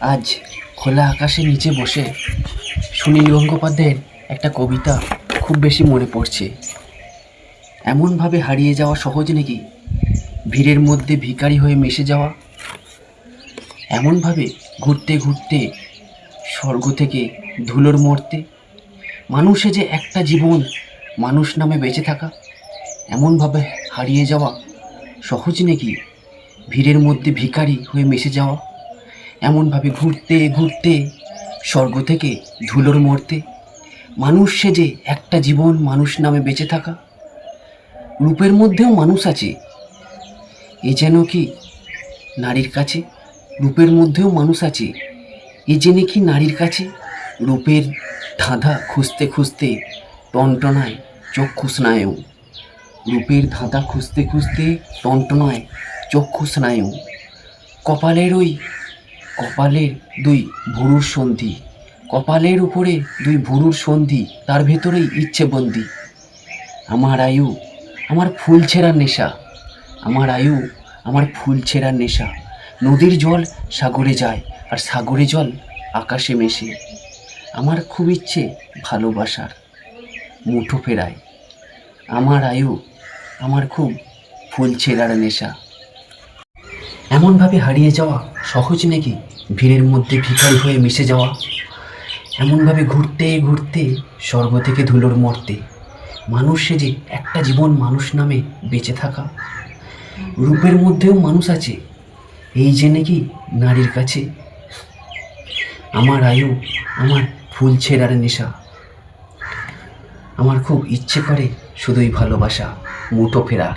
আজ খোলা আকাশের নিচে বসে সুনীল গঙ্গোপাধ্যায়ের একটা কবিতা খুব বেশি মনে পড়ছে। এমনভাবে হারিয়ে যাওয়া সহজ নাকি? ভিড়ের মধ্যে ভিখারি হয়ে মিশে যাওয়া। এমনভাবে ঘুরতে ঘুরতে স্বর্গ থেকে ধুলোর মর্তে। মানুষে যে একটা জীবন, মানুষ নামে বেঁচে থাকা। এমনভাবে হারিয়ে যাওয়া সহজ নাকি? ভিড়ের মধ্যে ভিখারি হয়ে মিশে যাওয়া। এমনভাবে ঘুরতে ঘুরতে স্বর্গ থেকে ধুলোর মর্তে। মানুষ সেজে একটা জীবন, মানুষ নামে বেঁচে থাকা। রূপের মধ্যেও মানুষ আছে, এ যেন কি নারীর কাছে। রূপের মধ্যেও মানুষ আছে, এ যে নাকি নারীর কাছে। রূপের ধাঁধা খুঁজতে খুঁজতে টনটনায় চক্ষু স্নায়ু। রূপের ধাঁধা খুঁজতে খুঁজতে টনটনায় চক্ষু স্নায়ু। কপালের দুই ভুরুর সন্ধি। কপালের উপরে দুই ভুরুর সন্ধি, তার ভেতরেই ইচ্ছে বন্দি। আমার আয়ু আমার ফুল ছেঁড়ার নেশা। আমার আয়ু আমার ফুল ছেঁড়ার নেশা। নদীর জল সাগরে যায়, আর সাগরে জল আকাশে মেশে। আমার খুব ইচ্ছে ভালোবাসার মুঠো ফেরায়। আমার আয়ু আমার খুব ফুল ছেঁড়ার নেশা। এমনভাবে হারিয়ে যাওয়া সহজ নাকি? ভিড়ের মধ্যে ভিখারি হয়ে মিশে যাওয়া। এমনভাবে ঘুরতে ঘুরতে স্বর্গ থেকে ধুলোর মর্তে। মানুষ সেজে একটা জীবন, মানুষ নামে বেঁচে থাকা। রূপের মধ্যেও মানুষ আছে, এই যে নাকি নারীর কাছে। আমার আয়ু আমার ফুল ছেঁড়ার নেশা। আমার খুব ইচ্ছে করে শুধুই ভালোবাসা মুঠো ফেরার।